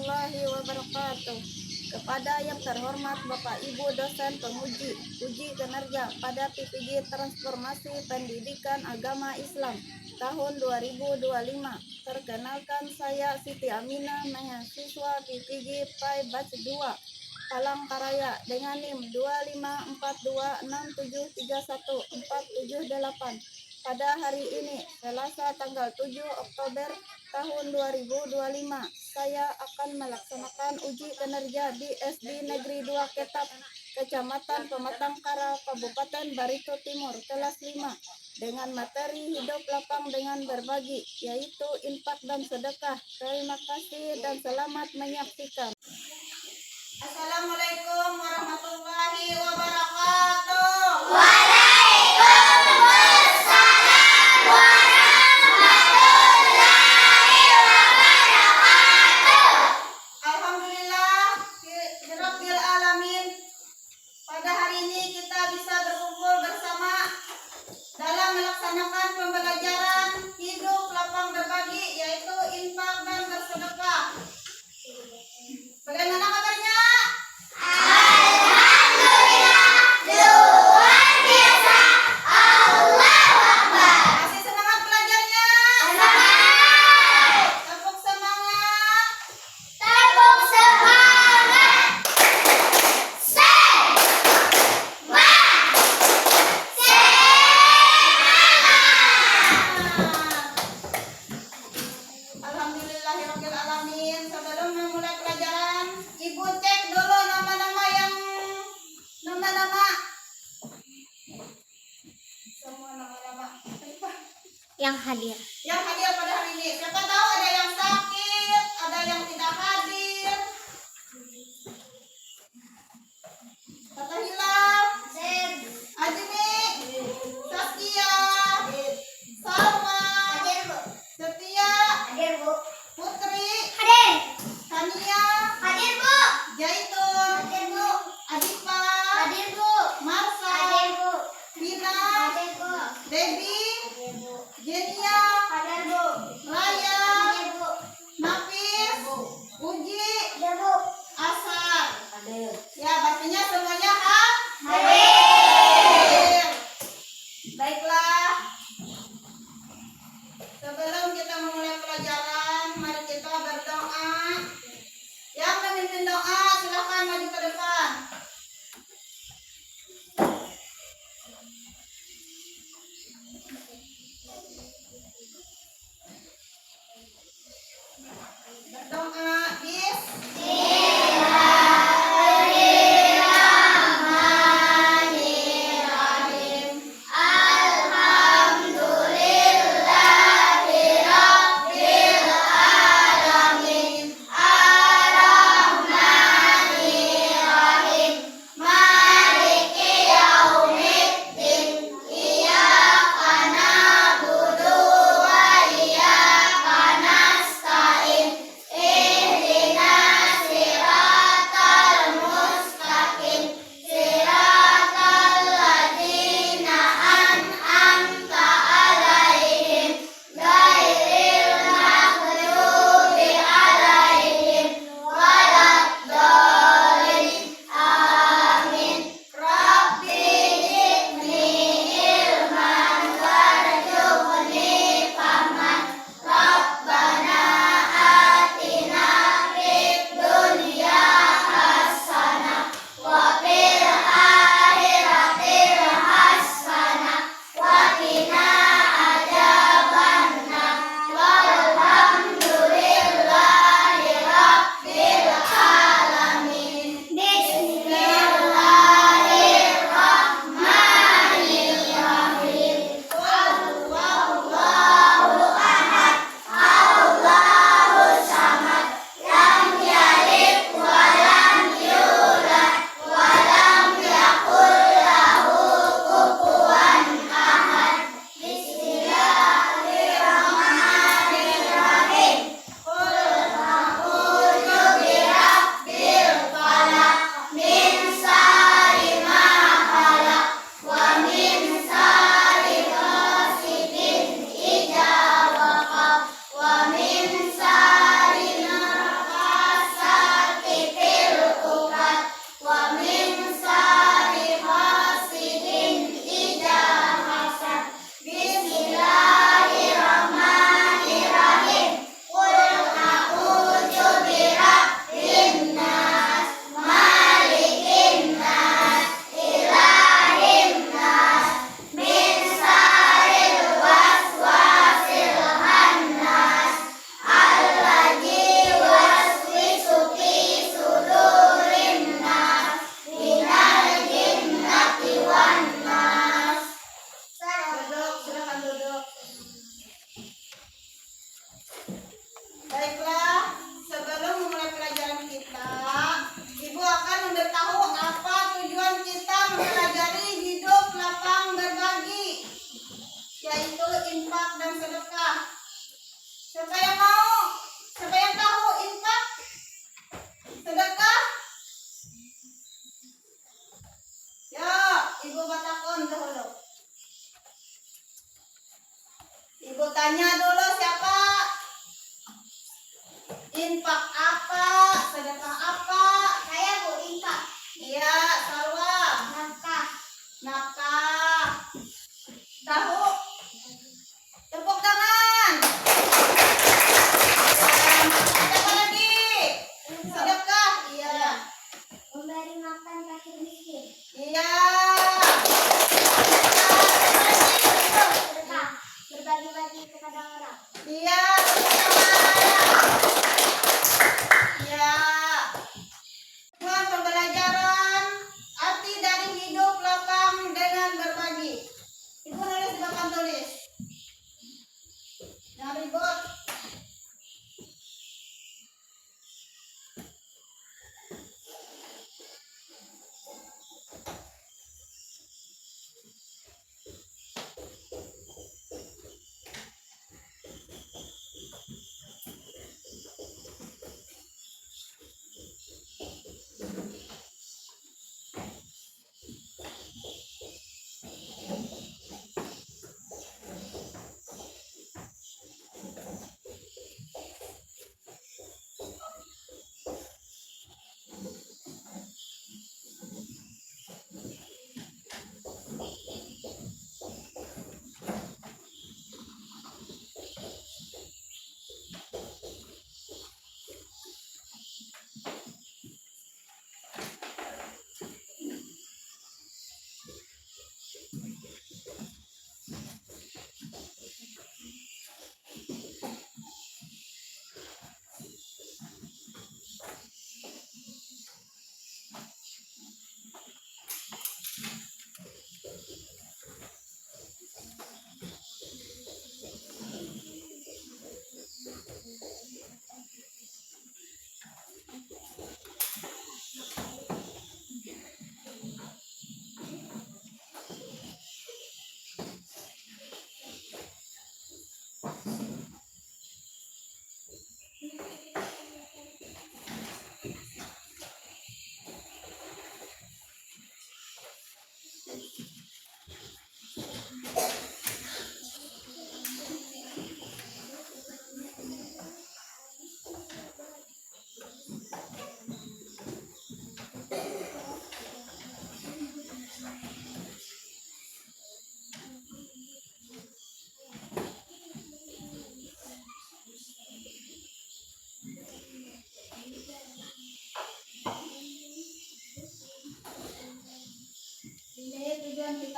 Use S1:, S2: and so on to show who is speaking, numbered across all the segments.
S1: warahmatullahi wabarakatuh. Kepada yang terhormat Bapak Ibu dosen penguji uji kinerja pada PPG Transformasi Pendidikan Agama Islam tahun 2025. Perkenalkan, saya Siti Aminah, mahasiswa PPG PAI Batch 2 Palangkaraya dengan NIM 2542673148. Pada hari ini, Selasa tanggal 7 Oktober tahun 2025, saya akan melaksanakan uji kinerja di SD Negeri 2 Ketap, Kecamatan Pematangkara, Kabupaten Barito Timur, kelas 5, dengan materi hidup lapang dengan berbagi, yaitu infak dan sedekah. Terima kasih dan selamat menyaksikan. Assalamualaikum warahmatullahi wabarakatuh. Pada hari ini kita bisa berkumpul bersama dalam melaksanakan pembelajaran hidup lapang berbagi, yaitu infak dan bersedekah. Bagaimana kabarnya?
S2: Alhamdulillah, luar biasa. Allahu Akbar.
S1: Masih semangat belajarnya?
S2: Semangat.
S1: Tepuk semangat.
S2: Tepuk semangat.
S1: Alhamdulillahirabbil alamin. Sebelum memulai pelajaran, Ibu cek dulu nama-nama semua nama-nama
S2: Yang hadir.
S1: yang hadir pada hari ini. Siapa tahu ada yang sakit, ada yang tidak hadir. Kata Hilal, Ajmi, Saskia, Salma, Setia, Putri, Tania, Jaitun, Adipa, Marsa, Vina, Debbie, Jenia, Raya, Nafis, Uji, Asar. Ya, pastinya semuanya hadir. Baiklah. Sebelum kita memulai pelajaran, mari kita berdoa. Yang memimpin doa, silakan maju ke depan. Berdoa,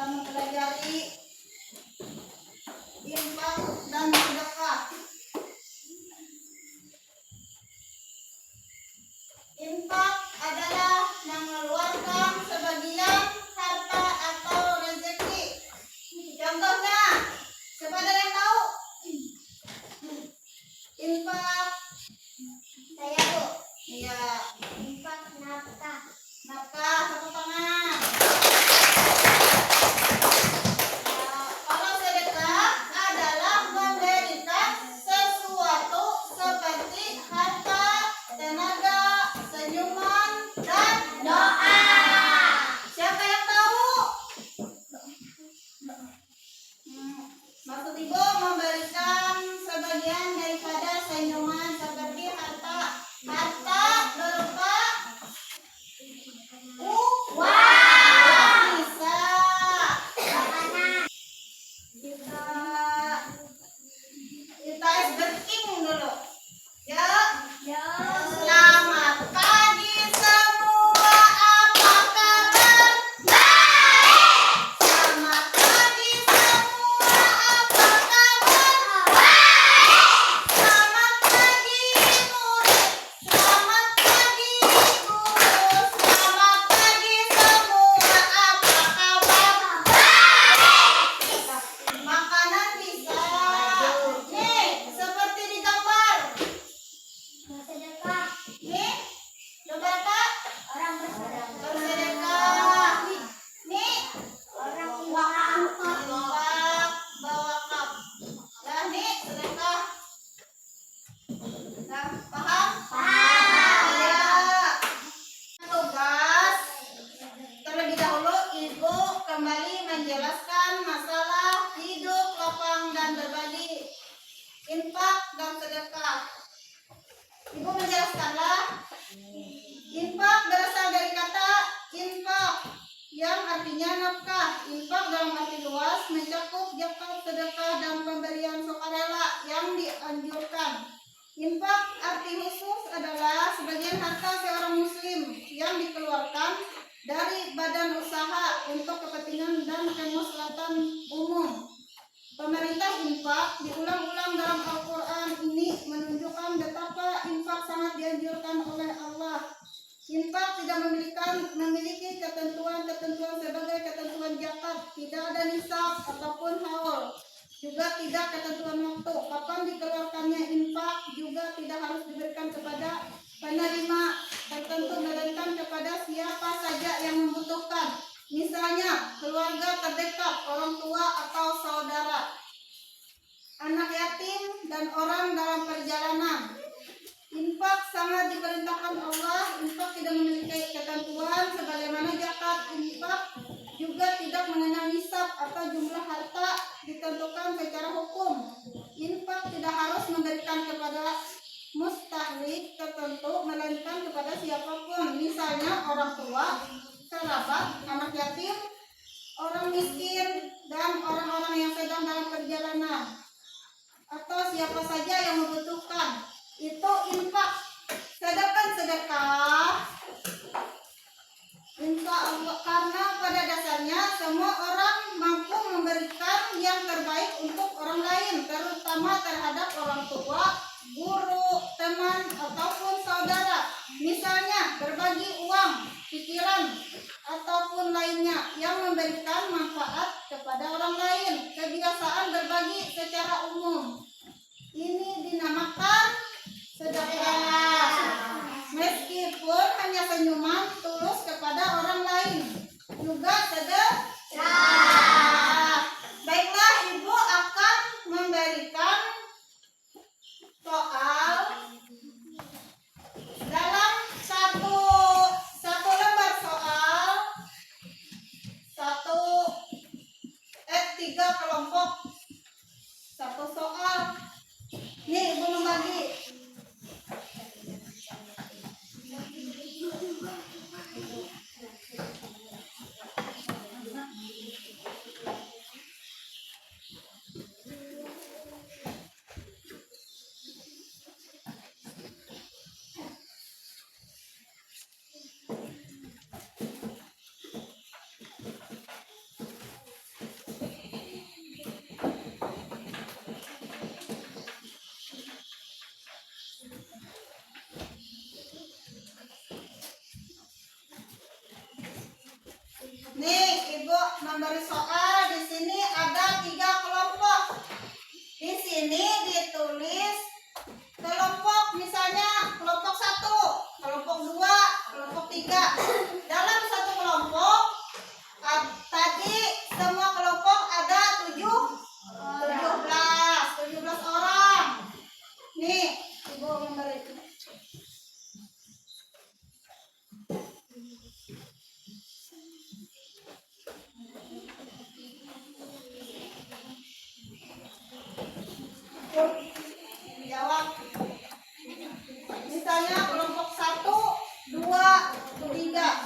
S1: Kita mempelajari infak dan sedekah. Infak adalah mengeluarkan sebagian harta atau rezeki. Contohnya, siapa ada yang tahu? Infak,
S2: Saya Bu.
S1: iya,
S2: Infak nafkah.
S1: nafkah, tepuk tangan. Kalau sedekah adalah memberikan sesuatu seperti harta, tenaga, senyuman, dan
S2: Doa.
S1: siapa yang tahu? Maksud ibu memberikan sebagian daripada senyuman seperti harta. Harta berupa uang. Bisa. Kita es breaking dulu. Ya. Selamat pagi semua, apa kabar? Baik. Selamat pagi semua, apa kabar? Baik. Selamat pagi murid, selamat pagi guru, selamat pagi semua, apa kabar? Baik. Makanan bisa. Nih, seperti di gambar.
S2: Sedekah.
S1: Nih, coba Kak.
S2: Orang bersedekah.
S1: Bersedekah. Nih,
S2: Orang
S1: infak bawa cup. Nah, nih sedekah. Nah, paham?
S2: Paham.
S1: Ya. Tugas. Terlebih dahulu Ibu kembali menjelaskan masalah hidup lapang dan berbagi, infak dan sedekah. Ibu menjelaskanlah. Infak berasal dari kata infak yang artinya nafkah. Infak dalam arti luas mencakup zakat, sedekah, dan pemberian sukarela yang dianjurkan. Infak arti khusus adalah sebagian harta seorang muslim yang dikeluarkan dari badan usaha untuk kepentingan dan kemaslahatan umum. Pemerintah infak diulang-ulang dalam Al-Quran ini menunjukkan betapa infak sangat dianjurkan oleh Allah. Infak tidak memiliki ketentuan-ketentuan sebagai ketentuan zakat, tidak ada nisab ataupun haul, juga tidak ketentuan waktu kapan dikeluarkannya. Infak juga tidak harus diberikan kepada penerima tertentu, melainkan kepada siapa saja yang membutuhkan. Misalnya keluarga terdekat, orang tua atau saudara, anak yatim, dan orang dalam perjalanan. Infak sangat diperintahkan Allah. Infak tidak memiliki ketentuan sebagaimana zakat. Infak juga tidak mengenal nisab atau jumlah harta ditentukan secara hukum. Infak tidak harus memberikan kepada mustahrik tertentu, melainkan kepada siapapun, misalnya orang tua, kerabat, anak yatim, orang miskin, dan orang-orang yang sedang dalam perjalanan, atau siapa saja yang membutuhkan. Itu infak. Sedangkan sedekah, insya Allah, karena pada dasarnya semua orang mampu memberikan yang terbaik untuk orang lain, terutama terhadap orang tua, guru, teman, ataupun saudara. Misalnya berbagi uang, pikiran, ataupun lainnya yang memberikan manfaat kepada orang lain. Kebiasaan berbagi secara umum ini dinamakan sedekah. Meskipun hanya senyuman tulus kepada orang lain, juga sedekah. Baiklah, Ibu akan memberikan soal dalam satu lembar soal, tiga kelompok, satu soal. Nih, Ibu membagi.
S3: memberi soal. Di sini ada 3 kelompok. Di sini ditulis kelompok, misalnya kelompok 1, kelompok 2, kelompok 3. Dalam satu kelompok tadi semua kelompok ada 17 orang. Nih, Ibu memberi. Jawab. Misalnya kelompok 1, 2, 3.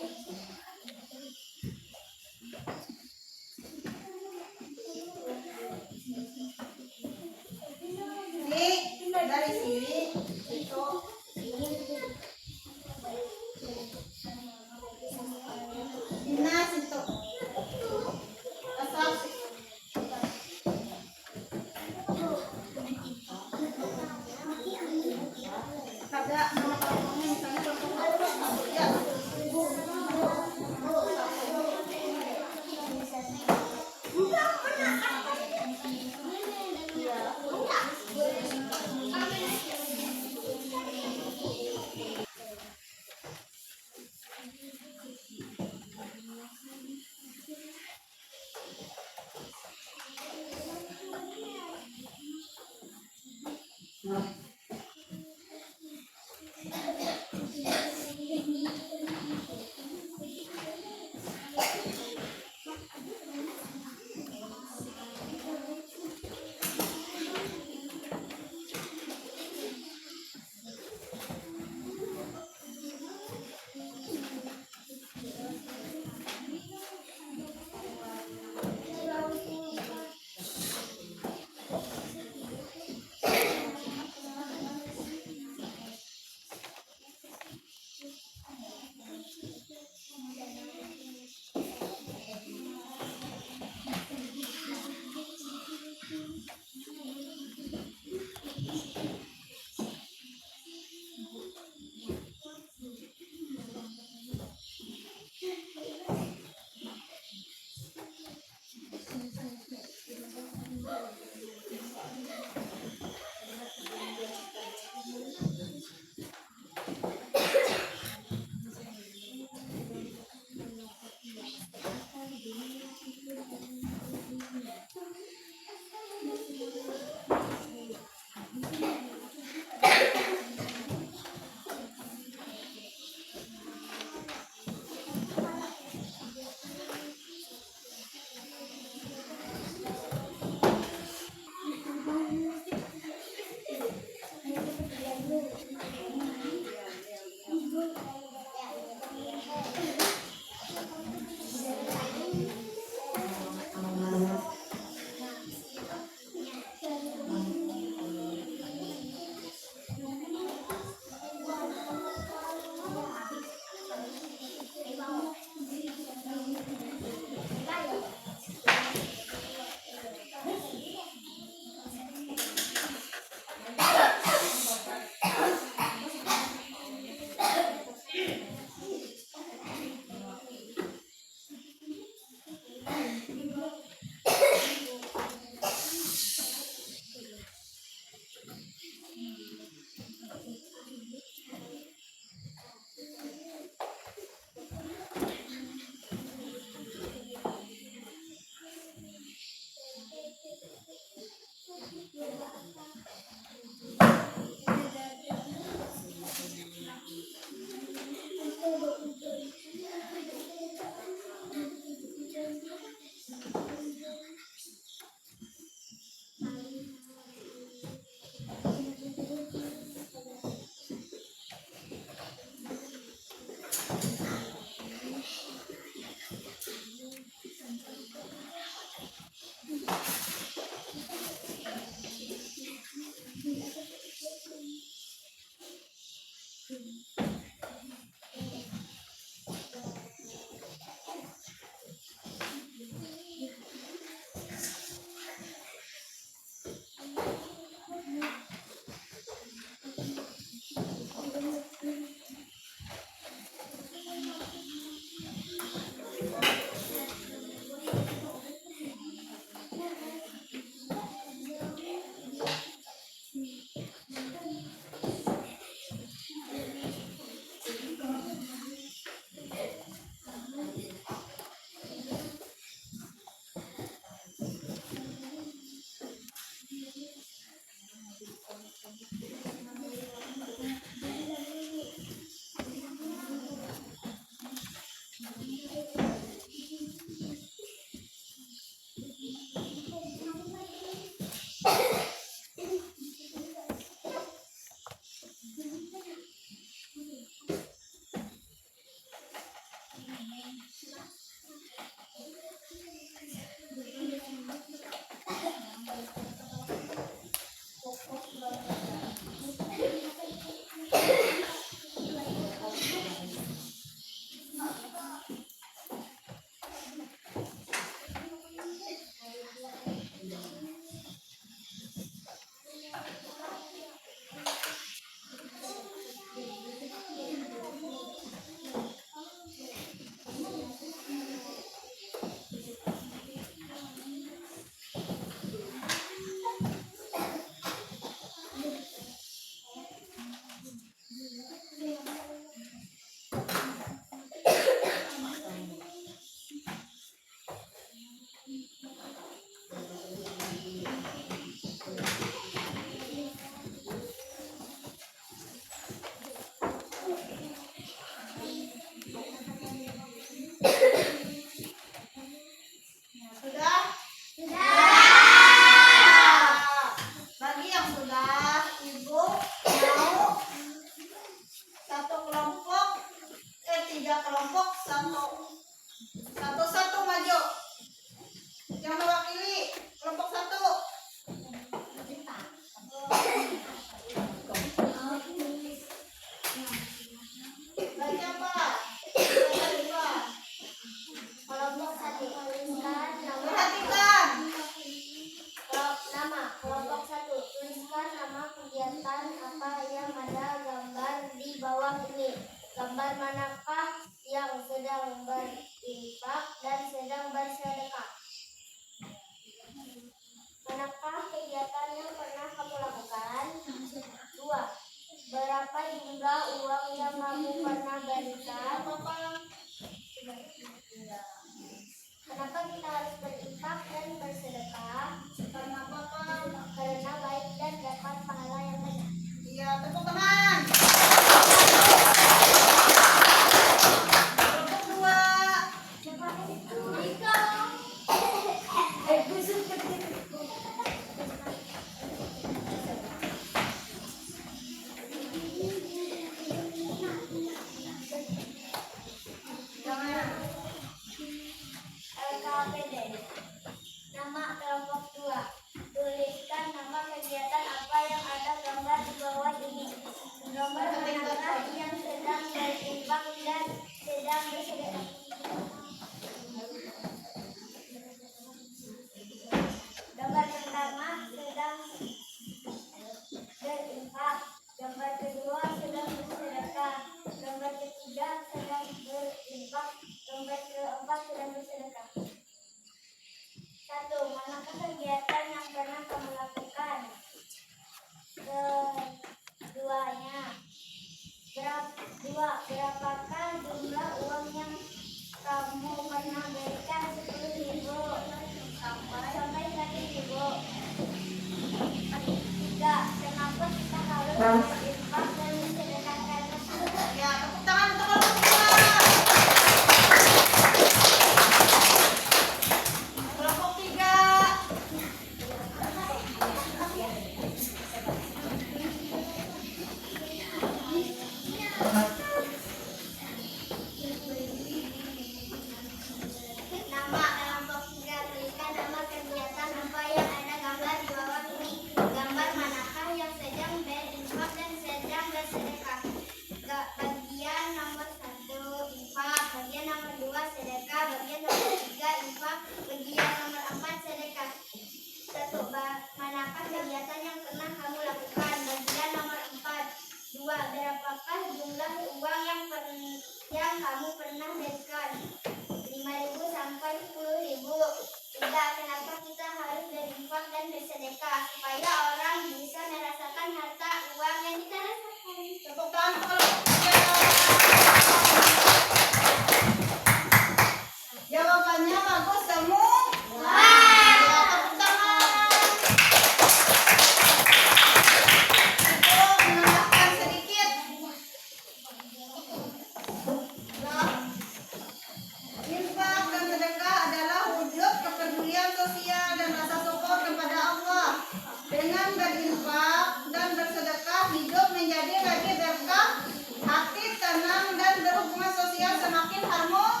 S3: jadi lebih berkah, hati tenang dan berhubungan sosial semakin harmonis.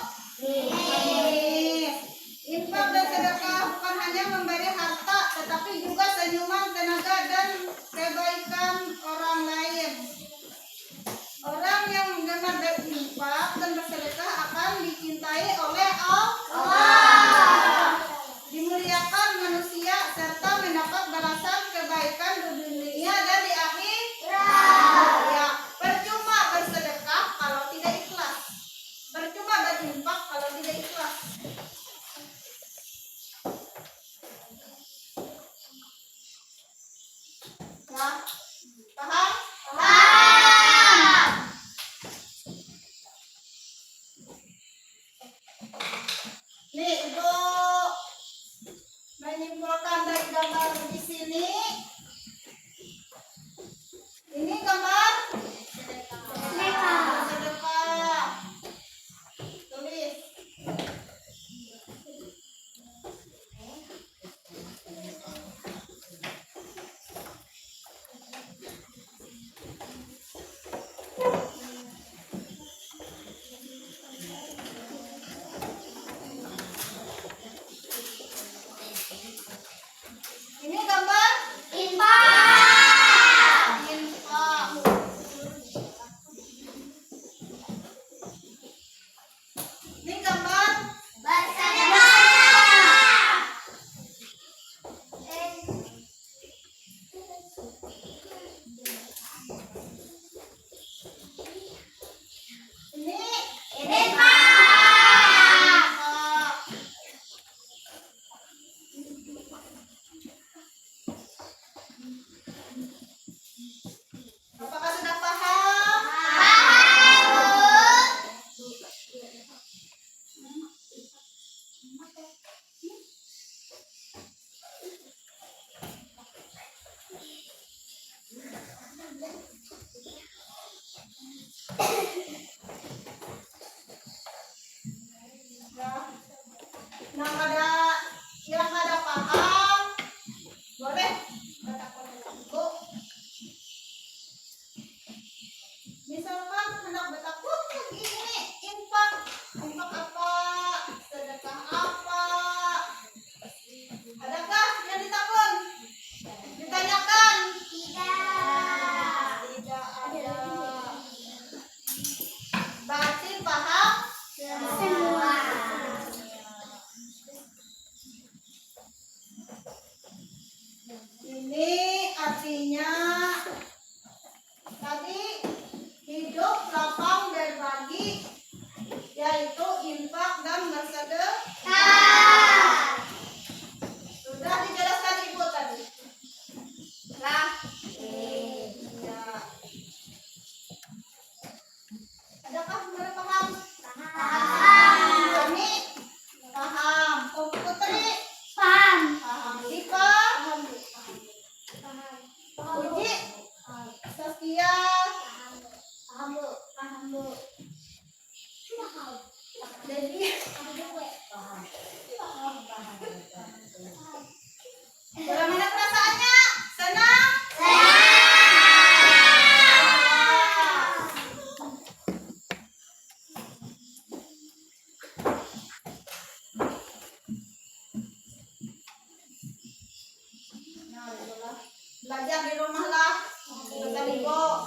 S3: Infak dan sedekah bukan hanya memberi harta, tetapi juga senyuman, tenaga, dan kebaikan orang lain. Orang yang gemar berinfak dan bersedekah akan dicintai oleh Allah, dimuliakan manusia, serta mendapat balasan kebaikan di dunia dan di akhirat. Ya, percuma bersedekah kalau tidak ikhlas. Percuma berinfak kalau tidak ikhlas. Ya, paham? Nih, Ibu menyimpulkan dari gambar di sini. Ini gambar sedekah. Tulis. Ini gambar infak. Ini gambar ini infak. Apakah sudah paham? Ya. Yang ada paham, boleh kata Bu. Misalkan hendak bertakut lagi ini infak apa, sedekah apa, adakah yang ditakun? Ditanyakan? Tidak ada. Berarti paham semua. Ini artinya tadi hidup lapang berbagi, yaitu infak dan bersedekah. Sudah dijelaskan Ibu tadi. Nah, ya. Adakah sudah paham? Kami paham. Oh, Putri paham. Diva Uji, Saskia paham Bu. Jadi bagaimana perasaannya? Senang? Nah, itulah. Belajar di rumah lah. Kata Ibu.